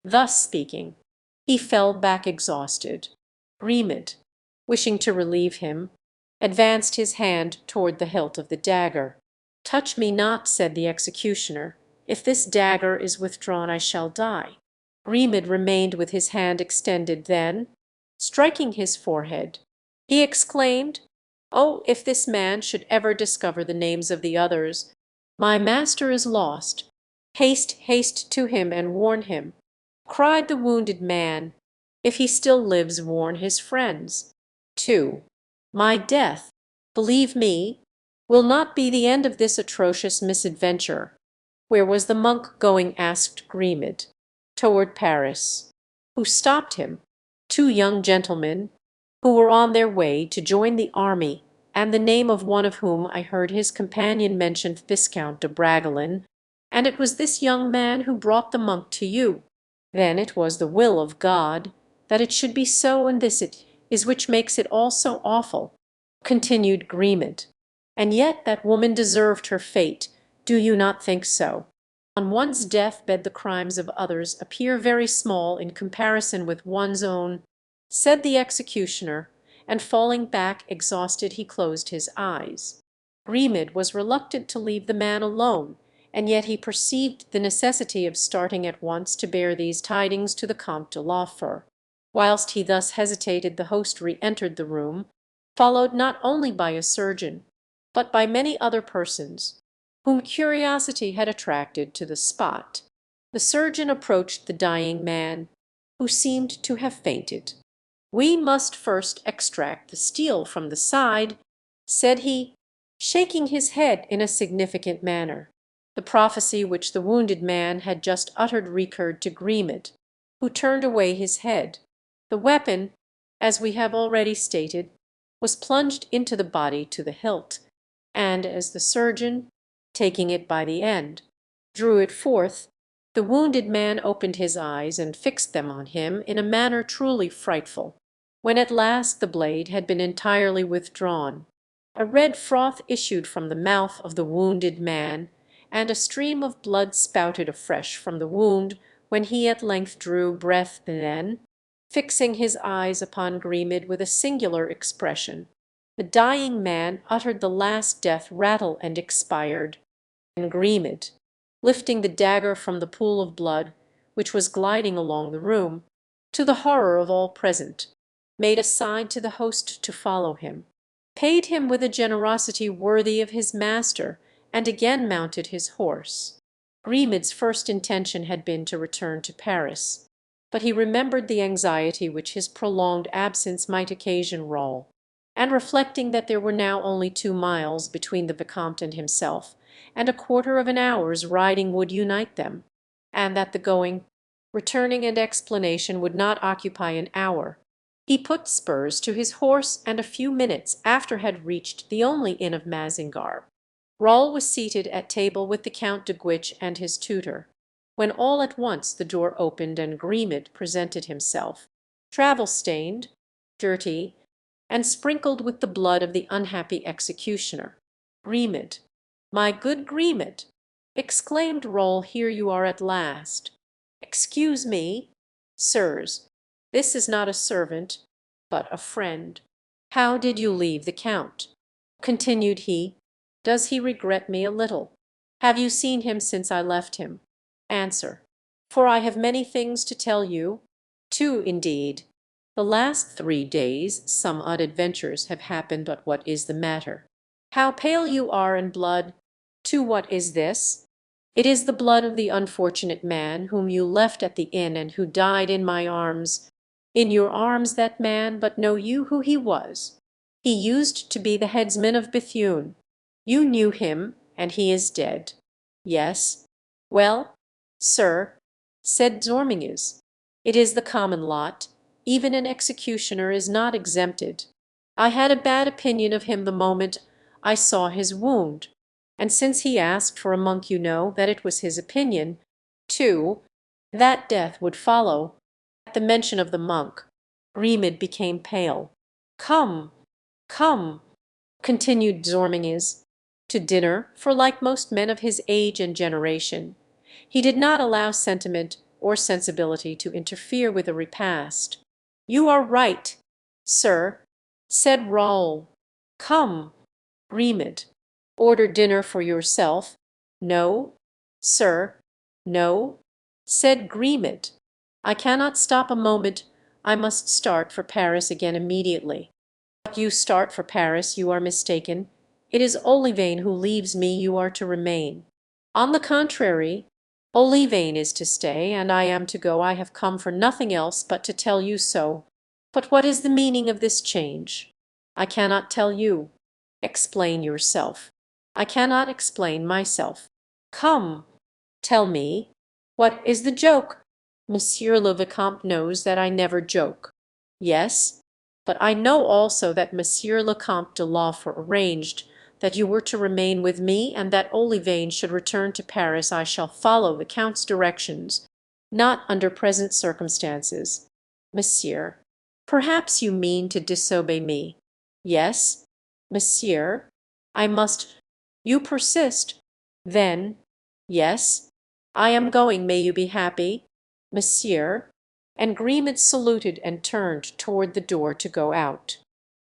Thus speaking, he fell back exhausted. Grimid, wishing to relieve him, advanced his hand toward the hilt of the dagger. "Touch me not," said the executioner. "If this dagger is withdrawn I shall die." Grimid remained with his hand extended, then, striking his forehead, he exclaimed, "Oh, if this man should ever discover the names of the others! My master is lost. Haste, haste to him and warn him." Cried the wounded man, "If he still lives, warn his friends." 2. My death, believe me, will not be the end of this atrocious misadventure. "Where was the monk going?" asked Grimid. "Toward Paris." Who stopped him? "Two young gentlemen, who were on their way to join the army, and the name of one of whom I heard his companion mention Viscount de Bragelonne, and it was this young man who brought the monk to you." "Then it was the will of God that it should be so, and this it is which makes it all so awful," continued Grimid. "And yet that woman deserved her fate, do you not think so? On one's death-bed the crimes of others appear very small in comparison with one's own," said the executioner, and falling back exhausted he closed his eyes. Grimid was reluctant to leave the man alone, and yet he perceived the necessity of starting at once to bear these tidings to the Comte de Lawford. Whilst he thus hesitated the host re-entered the room, followed not only by a surgeon, but by many other persons, whom curiosity had attracted to the spot. The surgeon approached the dying man, who seemed to have fainted. "We must first extract the steel from the side," said he, shaking his head in a significant manner. The prophecy which the wounded man had just uttered recurred to Grimid, who turned away his head. The weapon, as we have already stated, was plunged into the body to the hilt, and as the surgeon, taking it by the end, drew it forth, the wounded man opened his eyes and fixed them on him in a manner truly frightful. When at last the blade had been entirely withdrawn, a red froth issued from the mouth of the wounded man, and a stream of blood spouted afresh from the wound when he at length drew breath. Then, fixing his eyes upon Grimid with a singular expression, the dying man uttered the last death rattle and expired. And Grimid, lifting the dagger from the pool of blood which was gliding along the room, to the horror of all present, made a sign to the host to follow him, paid him with a generosity worthy of his master, and again mounted his horse. Grimid's first intention had been to return to Paris, but he remembered the anxiety which his prolonged absence might occasion Roll, and reflecting that there were now only 2 miles between the Vicomte and himself, and a quarter of an hour's riding would unite them, and that the going, returning, and explanation would not occupy an hour, he put spurs to his horse, and a few minutes after had reached the only inn of Mazingarbe. Roll was seated at table with the Count de Guiche and his tutor, when all at once the door opened and Grimid presented himself, travel-stained, dirty, and sprinkled with the blood of the unhappy executioner. "Grimid, my good Grimid!" exclaimed Roll, "here you are at last. Excuse me, sirs, this is not a servant, but a friend. How did you leave the Count?" continued he. "Does he regret me a little? Have you seen him since I left him? Answer, for I have many things to tell you. 2, indeed. The last 3 days some odd adventures have happened, but what is the matter? How pale you are in blood! 2, what is this? It is the blood of the unfortunate man whom you left at the inn and who died in my arms. In your arms that man, but know you who he was? He used to be the headsman of Bethune. You knew him, and he is dead. Yes. Well, sir, said Zorminges, it is the common lot. Even an executioner is not exempted. I had a bad opinion of him the moment I saw his wound, and since he asked for a monk, you know that it was his opinion, too, that death would follow. At the mention of the monk, Grimid became pale. Come, come, continued Zorminges, to dinner, for like most men of his age and generation, he did not allow sentiment or sensibility to interfere with a repast. "You are right, sir," said Raoul. "Come, Grimaud, order dinner for yourself." "No, sir, no," said Grimaud. "I cannot stop a moment. I must start for Paris again immediately." "But you start for Paris, you are mistaken. It is Olivain who leaves me, you are to remain." "On the contrary, Olivain is to stay, and I am to go. I have come for nothing else but to tell you so. But what is the meaning of this change?" "I cannot tell you." "Explain yourself." "I cannot explain myself." "Come, tell me, what is the joke?" "Monsieur le Vicomte knows that I never joke." "Yes, but I know also that Monsieur le Comte de Lawford arranged that you were to remain with me, and that Olivain should return to Paris. I shall follow the count's directions, not under present circumstances." "Monsieur, perhaps you mean to disobey me." "Yes, monsieur, I must." "You persist? Then, yes, I am going. May you be happy." "Monsieur," and Grimaud saluted and turned toward the door to go out.